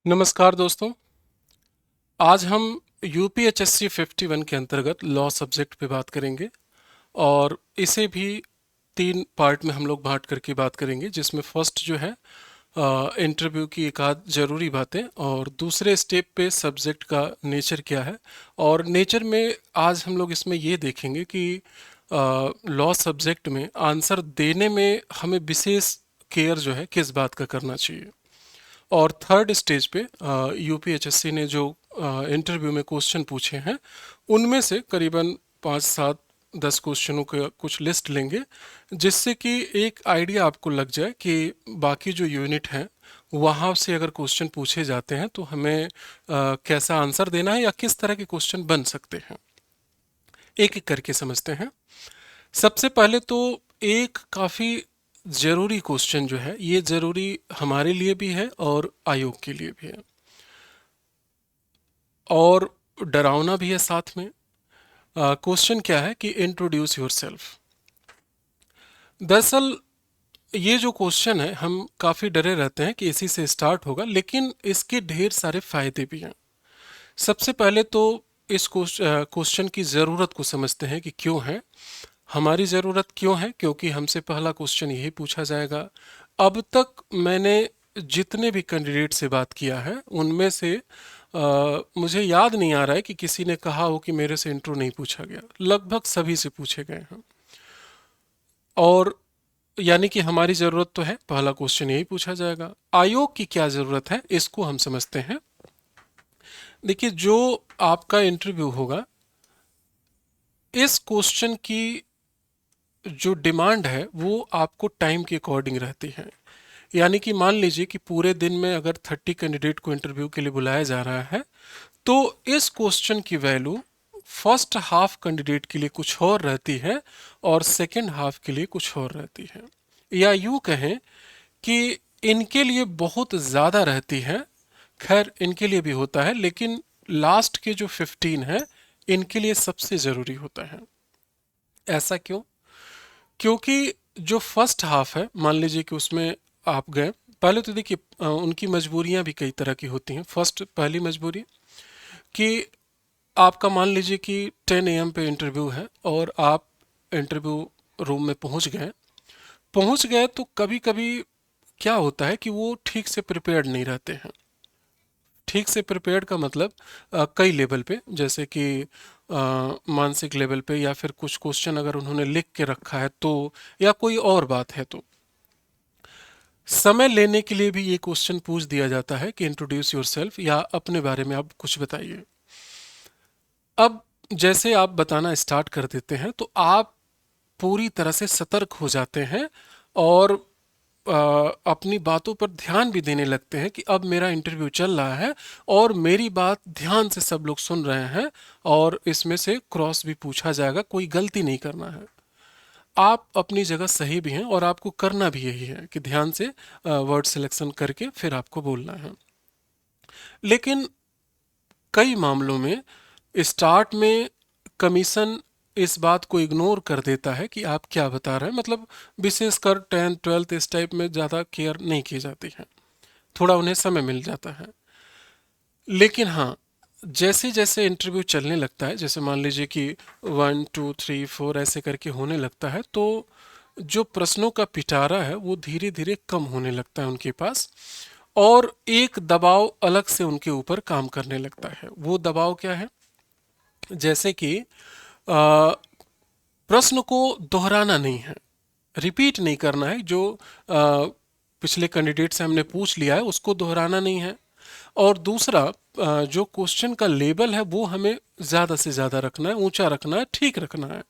नमस्कार दोस्तों। आज हम यूपीएचएससी 51 के अंतर्गत लॉ सब्जेक्ट पे बात करेंगे और इसे भी तीन पार्ट में हम लोग बांट करके बात करेंगे, जिसमें फर्स्ट जो है इंटरव्यू की एक आध जरूरी बातें, और दूसरे स्टेप पे सब्जेक्ट का नेचर क्या है। और नेचर में आज हम लोग इसमें ये देखेंगे कि लॉ सब्जेक्ट में आंसर देने में हमें विशेष केयर जो है किस बात का करना चाहिए। और थर्ड स्टेज पे यूपीएचएससी ने जो इंटरव्यू में क्वेश्चन पूछे हैं, उनमें से करीबन 5 7 10 क्वेश्चनों का कुछ लिस्ट लेंगे, जिससे कि एक आइडिया आपको लग जाए कि बाकी जो यूनिट हैं वहाँ से अगर क्वेश्चन पूछे जाते हैं तो हमें कैसा आंसर देना है या किस तरह के क्वेश्चन बन सकते हैं। एक एक करके समझते हैं। सबसे पहले तो एक काफ़ी ज़रूरी क्वेश्चन जो है, ये ज़रूरी हमारे लिए भी है और आयोग के लिए भी है, और डरावना भी है साथ में। क्वेश्चन क्या है कि इंट्रोड्यूस योरसेल्फ। दरअसल ये जो क्वेश्चन है, हम काफ़ी डरे रहते हैं कि इसी से स्टार्ट होगा, लेकिन इसके ढेर सारे फायदे भी हैं। सबसे पहले तो इस क्वेश्चन की ज़रूरत को समझते हैं कि क्यों है। हमारी ज़रूरत क्यों है? क्योंकि हमसे पहला क्वेश्चन यही पूछा जाएगा। अब तक मैंने जितने भी कैंडिडेट से बात किया है, उनमें से मुझे याद नहीं आ रहा है कि किसी ने कहा हो कि मेरे से इंट्रो नहीं पूछा गया। लगभग सभी से पूछे गए हैं। और यानी कि हमारी ज़रूरत तो है, पहला क्वेश्चन यही पूछा जाएगा। आयोग की क्या ज़रूरत है, इसको हम समझते हैं। देखिए, जो आपका इंटरव्यू होगा, इस क्वेश्चन की जो डिमांड है वो आपको टाइम के अकॉर्डिंग रहती है। यानी कि मान लीजिए कि पूरे दिन में अगर 30 कैंडिडेट को इंटरव्यू के लिए बुलाया जा रहा है, तो इस क्वेश्चन की वैल्यू फर्स्ट हाफ कैंडिडेट के लिए कुछ और रहती है और सेकंड हाफ के लिए कुछ और रहती है। या यूं कहें कि इनके लिए बहुत ज़्यादा रहती है। खैर, इनके लिए भी होता है, लेकिन लास्ट के जो 15 है, इनके लिए सबसे ज़रूरी होता है। ऐसा क्यों? क्योंकि जो फर्स्ट हाफ है, मान लीजिए कि उसमें आप गए। पहले तो देखिए, उनकी मजबूरियां भी कई तरह की होती हैं। फर्स्ट, पहली मजबूरी कि आपका मान लीजिए कि 10 AM पे इंटरव्यू है और आप इंटरव्यू रूम में पहुंच गए तो कभी कभी क्या होता है कि वो ठीक से प्रिपेयर्ड नहीं रहते हैं। ठीक से प्रिपेयर्ड का मतलब कई लेवल पे, जैसे कि मानसिक लेवल पे, या फिर कुछ क्वेश्चन अगर उन्होंने लिख के रखा है तो, या कोई और बात है तो। समय लेने के लिए भी ये क्वेश्चन पूछ दिया जाता है कि इंट्रोड्यूस योरसेल्फ, या अपने बारे में आप कुछ बताइए। अब जैसे आप बताना स्टार्ट कर देते हैं तो आप पूरी तरह से सतर्क हो जाते हैं और अपनी बातों पर ध्यान भी देने लगते हैं कि अब मेरा इंटरव्यू चल रहा है और मेरी बात ध्यान से सब लोग सुन रहे हैं, और इसमें से क्रॉस भी पूछा जाएगा, कोई गलती नहीं करना है। आप अपनी जगह सही भी हैं और आपको करना भी यही है कि ध्यान से वर्ड सिलेक्शन करके फिर आपको बोलना है। लेकिन कई मामलों में स्टार्ट में कमीशन इस बात को इग्नोर कर देता है कि आप क्या बता रहे हैं। मतलब विशेषकर 10th 12th इस टाइप में ज़्यादा केयर नहीं की जाती है, थोड़ा उन्हें समय मिल जाता है। लेकिन हाँ, जैसे जैसे इंटरव्यू चलने लगता है, जैसे मान लीजिए कि 1 2 3 4 ऐसे करके होने लगता है, तो जो प्रश्नों का पिटारा है वो धीरे धीरे कम होने लगता है उनके पास, और एक दबाव अलग से उनके ऊपर काम करने लगता है। वो दबाव क्या है? जैसे कि प्रश्न को दोहराना नहीं है, रिपीट नहीं करना है। जो पिछले कैंडिडेट से हमने पूछ लिया है उसको दोहराना नहीं है। और दूसरा, जो क्वेश्चन का लेवल है वो हमें ज़्यादा से ज़्यादा रखना है, ऊंचा रखना है, ठीक रखना है।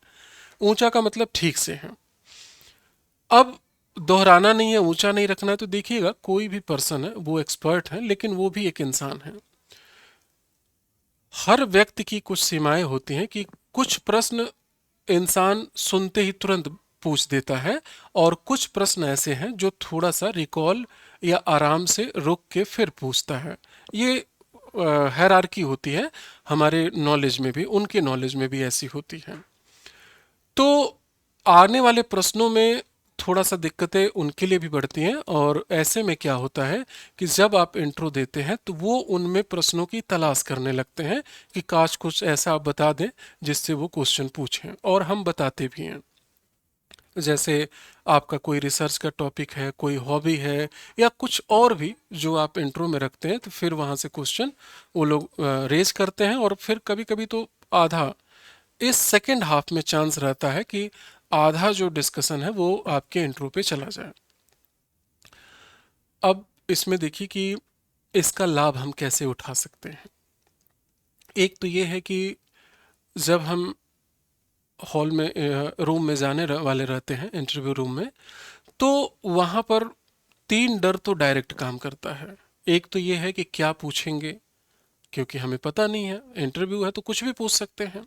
ऊंचा का मतलब ठीक से है। अब दोहराना नहीं है, ऊंचा नहीं रखना है, तो देखिएगा कोई भी पर्सन है वो एक्सपर्ट है, लेकिन वो भी एक इंसान है। हर व्यक्ति की कुछ सीमाएं होती हैं कि कुछ प्रश्न इंसान सुनते ही तुरंत पूछ देता है, और कुछ प्रश्न ऐसे हैं जो थोड़ा सा रिकॉल या आराम से रुक के फिर पूछता है। ये हायरार्की होती है। हमारे नॉलेज में भी, उनके नॉलेज में भी ऐसी होती है। तो आने वाले प्रश्नों में थोड़ा सा दिक्कतें उनके लिए भी बढ़ती हैं। और ऐसे में क्या होता है कि जब आप इंट्रो देते हैं तो वो उनमें प्रश्नों की तलाश करने लगते हैं कि काश कुछ ऐसा आप बता दें जिससे वो क्वेश्चन पूछें, और हम बताते भी हैं। जैसे आपका कोई रिसर्च का टॉपिक है, कोई हॉबी है, या कुछ और भी जो आप इंट्रो में रखते हैं, तो फिर वहाँ से क्वेश्चन वो लोग रेज करते हैं। और फिर कभी कभी तो आधा, इस सेकेंड हाफ में चांस रहता है कि आधा जो डिस्कशन है वो आपके इंट्रो पे चला जाए। अब इसमें देखिए कि इसका लाभ हम कैसे उठा सकते हैं। एक तो ये है कि जब हम हॉल में रूम में वाले रहते हैं, इंटरव्यू रूम में, तो वहाँ पर तीन डर तो डायरेक्ट काम करता है। एक तो ये है कि क्या पूछेंगे, क्योंकि हमें पता नहीं है, इंटरव्यू है तो कुछ भी पूछ सकते हैं।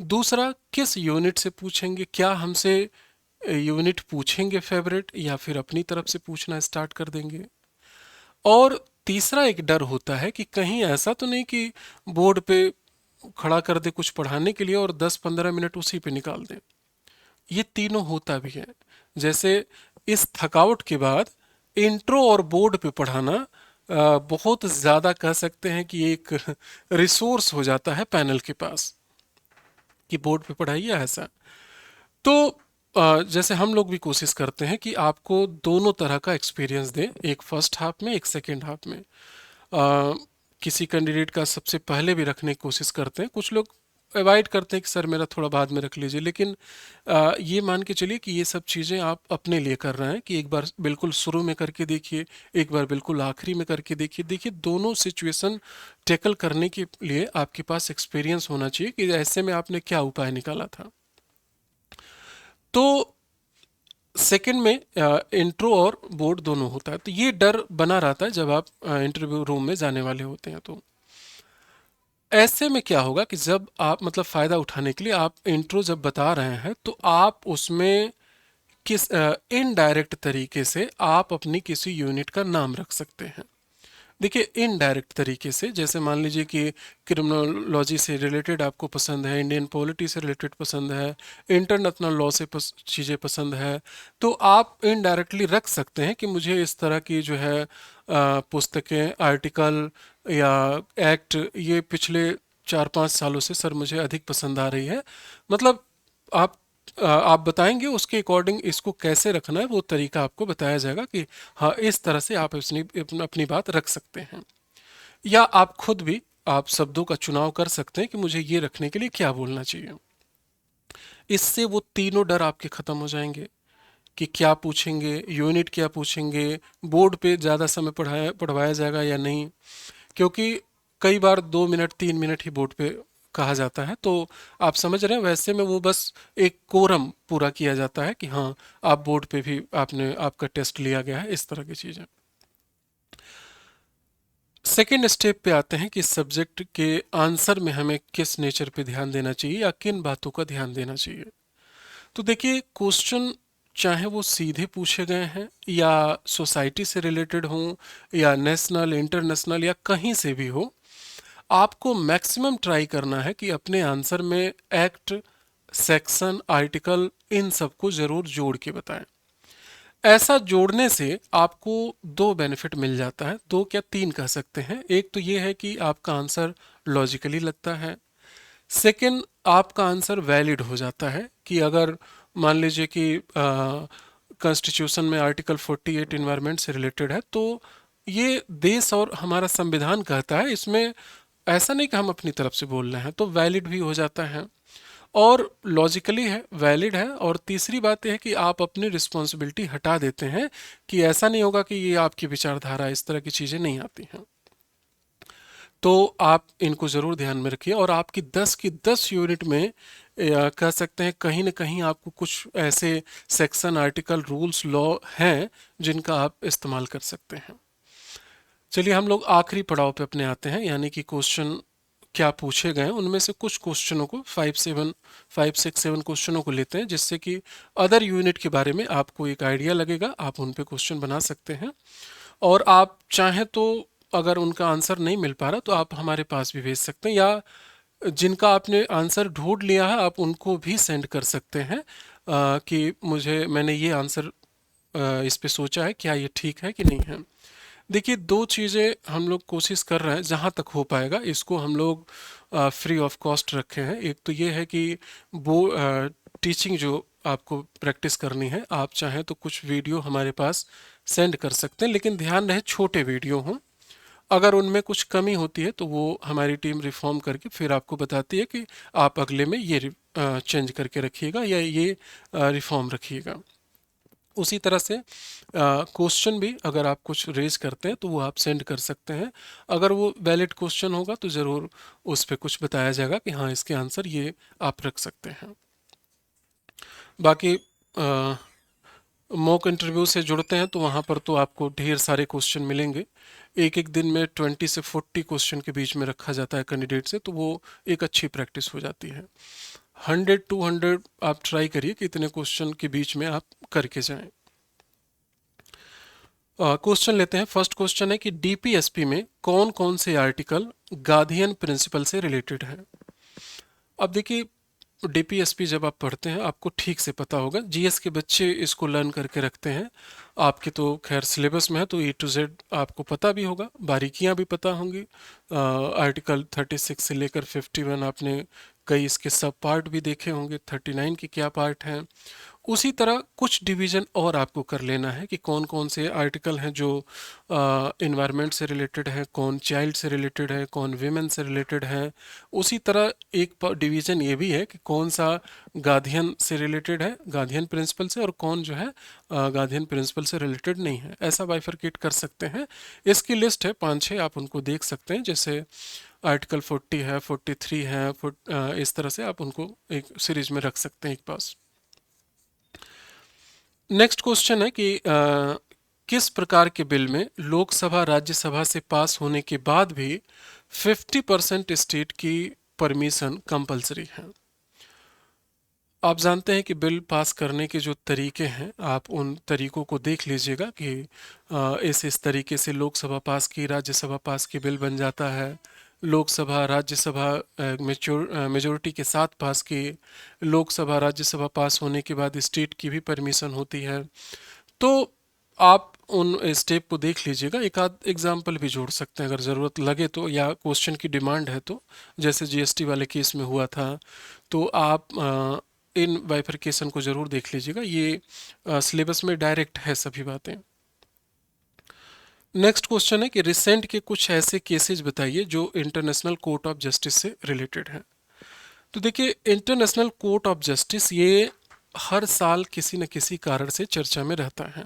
दूसरा, किस यूनिट से पूछेंगे, क्या हमसे यूनिट पूछेंगे फेवरेट, या फिर अपनी तरफ से पूछना स्टार्ट कर देंगे। और तीसरा एक डर होता है कि कहीं ऐसा तो नहीं कि बोर्ड पे खड़ा कर दे कुछ पढ़ाने के लिए और 10-15 मिनट उसी पे निकाल दें। ये तीनों होता भी है। जैसे इस थकावट के बाद इंट्रो और बोर्ड पे पढ़ाना बहुत ज़्यादा कह सकते हैं कि एक रिसोर्स हो जाता है पैनल के पास कि बोर्ड पे पढ़ाइए ऐसा। तो जैसे हम लोग भी कोशिश करते हैं कि आपको दोनों तरह का एक्सपीरियंस दें, एक फर्स्ट हाफ में, एक सेकेंड हाफ में। किसी कैंडिडेट का सबसे पहले भी रखने की कोशिश करते हैं, कुछ लोग अवॉइड करते हैं कि सर मेरा थोड़ा बाद में रख लीजिए। लेकिन ये मान के चलिए कि ये सब चीज़ें आप अपने लिए कर रहे हैं कि एक बार बिल्कुल शुरू में करके देखिए, एक बार बिल्कुल आखिरी में करके देखिए। देखिए, दोनों सिचुएशन टैकल करने के लिए आपके पास एक्सपीरियंस होना चाहिए कि ऐसे में आपने क्या उपाय निकाला था। तो सेकंड में इंट्रो और बोर्ड दोनों होता है, तो ये डर बना रहता है जब आप इंटरव्यू रूम में जाने वाले होते हैं। तो ऐसे में क्या होगा कि जब आप मतलब फ़ायदा उठाने के लिए आप इंट्रो जब बता रहे हैं, तो आप उसमें किस इनडायरेक्ट तरीके से आप अपनी किसी यूनिट का नाम रख सकते हैं। देखिए, इनडायरेक्ट तरीके से, जैसे मान लीजिए कि क्रिमिनोलॉजी से रिलेटेड आपको पसंद है, इंडियन पॉलिटी से रिलेटेड पसंद है, इंटरनेशनल लॉ से चीज़ें पसंद है, तो आप इनडायरेक्टली रख सकते हैं कि मुझे इस तरह की जो है पुस्तकें, आर्टिकल या एक्ट, ये पिछले 4-5 सालों से सर मुझे अधिक पसंद आ रही है। मतलब आप आप बताएंगे उसके अकॉर्डिंग इसको कैसे रखना है, वो तरीका आपको बताया जाएगा कि हाँ, इस तरह से आप अपनी बात रख सकते हैं। या आप खुद भी आप शब्दों का चुनाव कर सकते हैं कि मुझे ये रखने के लिए क्या बोलना चाहिए। इससे वो तीनों डर आपके खत्म हो जाएंगे कि क्या पूछेंगे, यूनिट क्या पूछेंगे, बोर्ड पे ज़्यादा समय पढ़वाया जाएगा या नहीं। क्योंकि कई बार 2 मिनट 3 मिनट ही बोर्ड पे कहा जाता है, तो आप समझ रहे हैं, वैसे में वो बस एक कोरम पूरा किया जाता है कि हाँ, आप बोर्ड पे भी आपने आपका टेस्ट लिया गया है, इस तरह की चीज़ें। सेकेंड स्टेप पे आते हैं कि सब्जेक्ट के आंसर में हमें किस नेचर पे ध्यान देना चाहिए या किन बातों का ध्यान देना चाहिए। तो देखिए, क्वेश्चन चाहे वो सीधे पूछे गए हैं या सोसाइटी से रिलेटेड हों या नेशनल इंटरनेशनल या कहीं से भी हो, आपको मैक्सिमम ट्राई करना है कि अपने आंसर में एक्ट, सेक्शन, आर्टिकल, इन सबको जरूर जोड़ के बताएं। ऐसा जोड़ने से आपको दो बेनिफिट मिल जाता है, दो क्या तीन कह सकते हैं। एक तो ये है कि आपका आंसर लॉजिकली लगता है। सेकंड, आपका आंसर वैलिड हो जाता है कि अगर मान लीजिए कि कॉन्स्टिट्यूशन में आर्टिकल 48 इन्वायरमेंट से रिलेटेड है, तो ये देश और हमारा संविधान कहता है, इसमें ऐसा नहीं कि हम अपनी तरफ से बोल रहे हैं, तो वैलिड भी हो जाता है और लॉजिकली है, वैलिड है। और तीसरी बात यह है कि आप अपनी रिस्पॉन्सिबिलिटी हटा देते हैं कि ऐसा नहीं होगा कि ये आपकी विचारधारा, इस तरह की चीज़ें नहीं आती हैं। तो आप इनको ज़रूर ध्यान में रखिए और आपकी 10 की 10 यूनिट में कह सकते हैं कहीं ना कहीं आपको कुछ ऐसे सेक्शन, आर्टिकल, रूल्स, लॉ हैं जिनका आप इस्तेमाल कर सकते हैं। चलिए, हम लोग आखिरी पड़ाव पे अपने आते हैं, यानी कि क्वेश्चन क्या पूछे गए हैं। उनमें से कुछ क्वेश्चनों को 5-6-7 क्वेश्चनों को लेते हैं, जिससे कि अदर यूनिट के बारे में आपको एक आइडिया लगेगा, आप उन पे क्वेश्चन बना सकते हैं। और आप चाहें तो अगर उनका आंसर नहीं मिल पा रहा तो आप हमारे पास भी भेज सकते हैं, या जिनका आपने आंसर ढूंढ लिया है आप उनको भी सेंड कर सकते हैं कि मुझे मैंने ये आंसर इस पे सोचा है, क्या ये ठीक है कि नहीं है। देखिए, दो चीज़ें हम लोग कोशिश कर रहे हैं जहाँ तक हो पाएगा, इसको हम लोग फ्री ऑफ कॉस्ट रखे हैं। एक तो ये है कि वो टीचिंग जो आपको प्रैक्टिस करनी है, आप चाहें तो कुछ वीडियो हमारे पास सेंड कर सकते हैं, लेकिन ध्यान रहे छोटे वीडियो हों। अगर उनमें कुछ कमी होती है तो वो हमारी टीम रिफॉर्म करके फिर आपको बताती है कि आप अगले में ये चेंज करके रखिएगा या ये रिफॉर्म रखिएगा। उसी तरह से क्वेश्चन भी अगर आप कुछ रेज करते हैं तो वो आप सेंड कर सकते हैं। अगर वो वैलिड क्वेश्चन होगा तो ज़रूर उस पर कुछ बताया जाएगा कि हाँ इसके आंसर ये आप रख सकते हैं। बाकी मॉक इंटरव्यू से जुड़ते हैं तो वहाँ पर तो आपको ढेर सारे क्वेश्चन मिलेंगे। एक एक दिन में 20 से 40 क्वेश्चन के बीच में रखा जाता है कैंडिडेट से, तो वो एक अच्छी प्रैक्टिस हो जाती है। 100-200 आप ट्राई करिए कि इतने क्वेश्चन के बीच में आप करके जाएं। क्वेश्चन लेते हैं। फर्स्ट क्वेश्चन है कि डीपीएसपी में कौन कौन से आर्टिकल गार्डियन प्रिंसिपल से रिलेटेड है। अब देखिए, डीपीएसपी जब आप पढ़ते हैं आपको ठीक से पता होगा, जीएस के बच्चे इसको लर्न करके रखते हैं। आपके तो खैर सिलेबस में है तो ए टू जेड आपको पता भी होगा, बारीकियां भी पता होंगी। आर्टिकल 36 से लेकर 51 आपने कई इसके सब पार्ट भी देखे होंगे, 39 के क्या पार्ट हैं। उसी तरह कुछ डिवीजन और आपको कर लेना है कि कौन कौन से आर्टिकल हैं जो इन्वायरमेंट से रिलेटेड है, कौन चाइल्ड से रिलेटेड है, कौन वीमेन से रिलेटेड है। उसी तरह एक डिवीजन ये भी है कि कौन सा गार्डियन से रिलेटेड है, गार्डियन प्रिंसिपल से, और कौन जो है गार्डियन प्रिंसिपल से रिलेटेड नहीं है। ऐसा बाइफरकेट कर सकते हैं। इसकी लिस्ट है 5-6, आप उनको देख सकते हैं। जैसे आर्टिकल 40 है, 43 है, इस तरह से आप उनको एक सीरीज में रख सकते हैं एक पास। नेक्स्ट क्वेश्चन है कि किस प्रकार के बिल में लोकसभा राज्यसभा से पास होने के बाद भी 50% स्टेट की परमिशन कंपलसरी है। आप जानते हैं कि बिल पास करने के जो तरीके हैं, आप उन तरीकों को देख लीजिएगा कि इस तरीके से लोकसभा पास की, राज्यसभा पास की बिल बन जाता है। लोकसभा राज्यसभा मेजोरिटी के साथ पास की, लोकसभा राज्यसभा पास होने के बाद स्टेट की भी परमिशन होती है। तो आप उन स्टेप को देख लीजिएगा। एक आध एग्जाम्पल भी जोड़ सकते हैं अगर ज़रूरत लगे तो, या क्वेश्चन की डिमांड है तो। जैसे जीएसटी वाले केस में हुआ था, तो आप इन बाइफरकेशन को ज़रूर देख लीजिएगा। ये सिलेबस में डायरेक्ट है सभी बातें। नेक्स्ट क्वेश्चन है कि रिसेंट के कुछ ऐसे केसेस बताइए जो इंटरनेशनल कोर्ट ऑफ जस्टिस से रिलेटेड हैं। तो देखिए, इंटरनेशनल कोर्ट ऑफ जस्टिस ये हर साल किसी न किसी कारण से चर्चा में रहता है।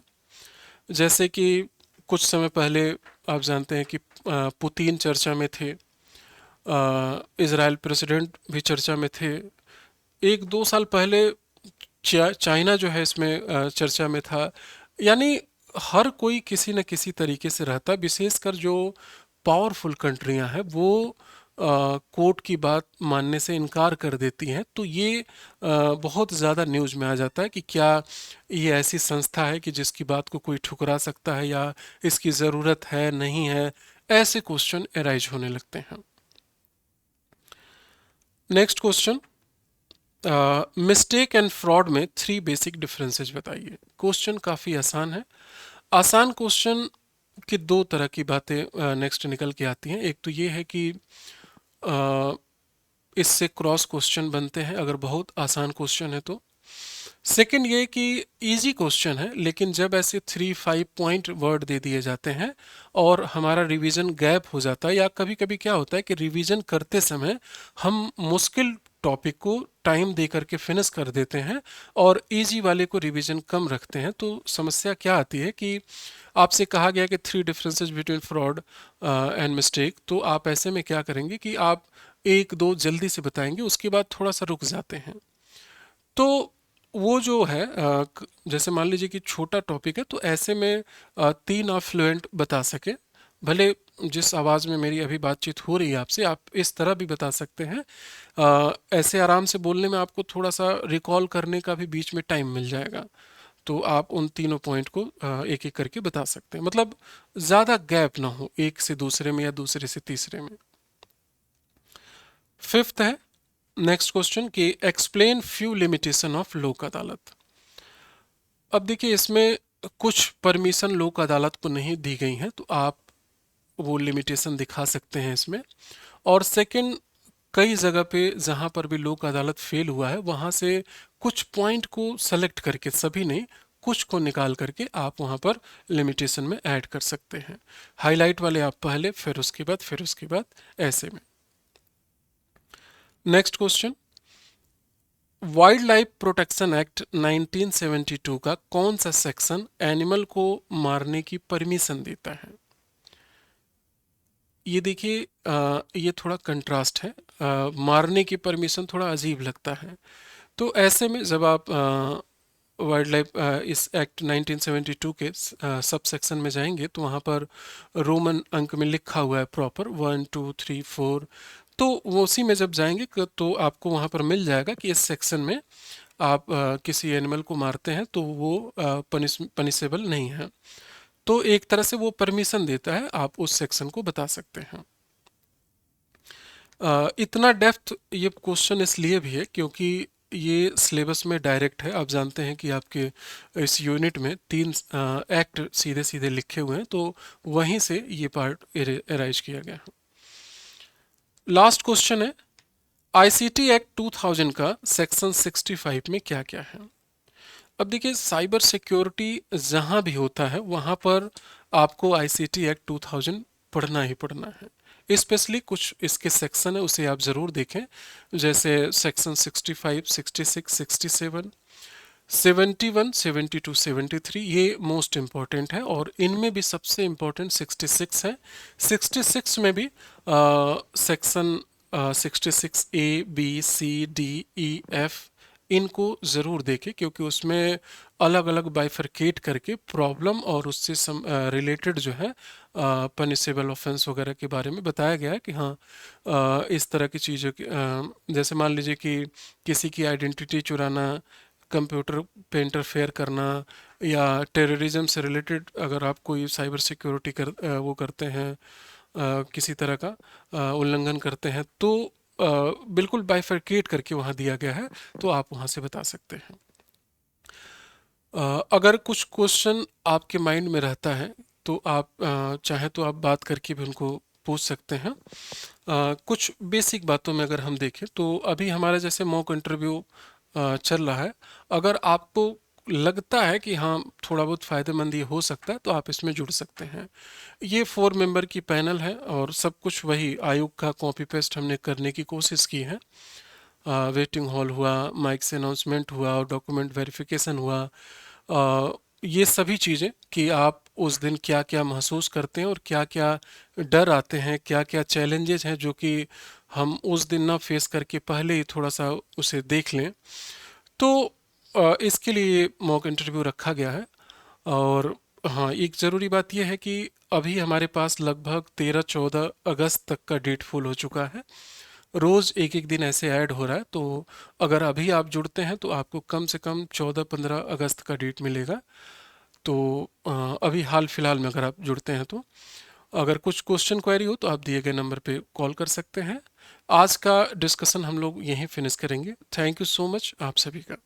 जैसे कि कुछ समय पहले आप जानते हैं कि पुतिन चर्चा में थे, इज़राइल प्रेसिडेंट भी चर्चा में थे। 1-2 साल पहले चाइना जो है इसमें चर्चा में था। यानी हर कोई किसी न किसी तरीके से रहता है। विशेषकर जो पावरफुल कंट्रियां हैं वो कोर्ट की बात मानने से इनकार कर देती हैं, तो ये बहुत ज़्यादा न्यूज़ में आ जाता है कि क्या ये ऐसी संस्था है कि जिसकी बात को कोई ठुकरा सकता है, या इसकी ज़रूरत है नहीं है। ऐसे क्वेश्चन एराइज होने लगते हैं। Next question, mistake and fraud में 3 बेसिक डिफरेंसेस बताइए। क्वेश्चन काफ़ी आसान है। आसान क्वेश्चन की 2 तरह की बातें नेक्स्ट निकल के आती हैं। एक तो ये है कि इससे क्रॉस क्वेश्चन बनते हैं अगर बहुत आसान क्वेश्चन है तो। सेकंड ये कि इजी क्वेश्चन है, लेकिन जब ऐसे 3-5 पॉइंट वर्ड दे दिए जाते हैं और हमारा रिवीजन गैप हो जाता है, या कभी कभी क्या होता है कि रिवीजन करते समय हम मुश्किल टॉपिक को टाइम दे करके फिनिश कर देते हैं और इजी वाले को रिवीजन कम रखते हैं, तो समस्या क्या आती है कि आपसे कहा गया कि 3 differences between fraud and mistake, तो आप ऐसे में क्या करेंगे कि आप 1-2 जल्दी से बताएंगे, उसके बाद थोड़ा सा रुक जाते हैं। तो वो जो है जैसे मान लीजिए कि छोटा टॉपिक है, तो ऐसे में 3 आप फ्लुएंट बता सके। भले जिस आवाज़ में मेरी अभी बातचीत हो रही है आपसे, आप इस तरह भी बता सकते हैं। ऐसे आराम से बोलने में आपको थोड़ा सा रिकॉल करने का भी बीच में टाइम मिल जाएगा, तो आप उन तीनों पॉइंट को एक एक करके बता सकते हैं। मतलब ज़्यादा गैप ना हो एक से दूसरे में या दूसरे से तीसरे में। फिफ्थ है नेक्स्ट क्वेश्चन कि एक्सप्लेन फ्यू लिमिटेशन ऑफ लोक अदालत। अब देखिए इसमें कुछ परमिशन लोक अदालत को नहीं दी गई हैं, तो आप वो लिमिटेशन दिखा सकते हैं इसमें। और सेकंड, कई जगह पे जहां पर भी लोक अदालत फेल हुआ है वहां से कुछ पॉइंट को सेलेक्ट करके, सभी नहीं, कुछ को निकाल करके आप वहां पर लिमिटेशन में ऐड कर सकते हैं। हाईलाइट वाले आप पहले, फिर उसके बाद, फिर उसके बाद, ऐसे में। Next question, wild life protection act 1972 का कौन सा सेक्शन एनिमल को मारने की परमिशन देता है? ये देखिए ये थोड़ा कंट्रास्ट है। मारने की परमिशन थोड़ा अजीब लगता है। तो ऐसे में जब आप वाइल्ड लाइफ इस एक्ट 1972 के सब सेक्शन में जाएंगे तो वहाँ पर रोमन अंक में लिखा हुआ है प्रॉपर 1 2 3 4। तो वो उसी में जब जाएंगे तो आपको वहाँ पर मिल जाएगा कि इस सेक्शन में आप किसी एनिमल को मारते हैं तो वो पनिशेबल नहीं है। तो एक तरह से वो परमिशन देता है, आप उस सेक्शन को बता सकते हैं। इतना डेप्थ ये क्वेश्चन इसलिए भी है क्योंकि ये सिलेबस में डायरेक्ट है। आप जानते हैं कि आपके इस यूनिट में 3 एक्ट सीधे सीधे लिखे हुए हैं, तो वहीं से ये पार्ट एराइज किया गया है। लास्ट क्वेश्चन है, आईसीटी एक्ट 2000 का सेक्शन 65 में क्या क्या है? अब देखिए साइबर सिक्योरिटी जहां भी होता है वहां पर आपको आईसीटी एक्ट 2000 पढ़ना ही पढ़ना है। स्पेशली कुछ इसके सेक्शन है उसे आप ज़रूर देखें, जैसे सेक्शन 65, 66, 67, 71, 72, 73, ये मोस्ट इम्पॉर्टेंट है। और इनमें भी सबसे इम्पॉर्टेंट 66 है। 66 में भी section 66A B C D E F, इनको ज़रूर देखें क्योंकि उसमें अलग अलग बाइफरकेट करके प्रॉब्लम और उससे रिलेटेड जो है पनिशेबल ऑफेंस वगैरह के बारे में बताया गया है कि हाँ इस तरह की चीज़ों की जैसे मान लीजिए कि किसी की आइडेंटिटी चुराना, कंप्यूटर पे इंटरफेयर करना, या टेररिज्म से रिलेटेड अगर आप कोई साइबर सिक्योरिटी वो करते हैं, किसी तरह का उल्लंघन करते हैं, तो बिल्कुल बाइफरकेट करके वहाँ दिया गया है, तो आप वहाँ से बता सकते हैं। अगर कुछ क्वेश्चन आपके माइंड में रहता है तो आप चाहे तो आप बात करके भी उनको पूछ सकते हैं। कुछ बेसिक बातों में अगर हम देखें तो अभी हमारा जैसे मॉक इंटरव्यू चल रहा है, अगर आपको लगता है कि हाँ थोड़ा बहुत फ़ायदेमंद ये हो सकता है तो आप इसमें जुड़ सकते हैं। ये 4 मेंबर की पैनल है और सब कुछ वही आयोग का कॉपी पेस्ट हमने करने की कोशिश की है। वेटिंग हॉल हुआ, माइक से अनाउंसमेंट हुआ और डॉक्यूमेंट वेरिफिकेशन हुआ, ये सभी चीज़ें कि आप उस दिन क्या क्या महसूस करते हैं और क्या क्या डर आते हैं, क्या क्या चैलेंजेस हैं जो कि हम उस दिन ना फेस करके पहले ही थोड़ा सा उसे देख लें। तो इसके लिए मॉक इंटरव्यू रखा गया है। और हाँ, एक ज़रूरी बात यह है कि अभी हमारे पास लगभग 13-14 अगस्त तक का डेट फुल हो चुका है। रोज़ एक एक दिन ऐसे ऐड हो रहा है, तो अगर अभी आप जुड़ते हैं तो आपको कम से कम 14-15 अगस्त का डेट मिलेगा। तो अभी हाल फिलहाल में अगर आप जुड़ते हैं तो अगर कुछ क्वेश्चन क्वेरी हो तो आप दिए गए नंबर पे कॉल कर सकते हैं। आज का डिस्कशन हम लोग यहीं फिनिश करेंगे। थैंक यू सो मच आप सभी का।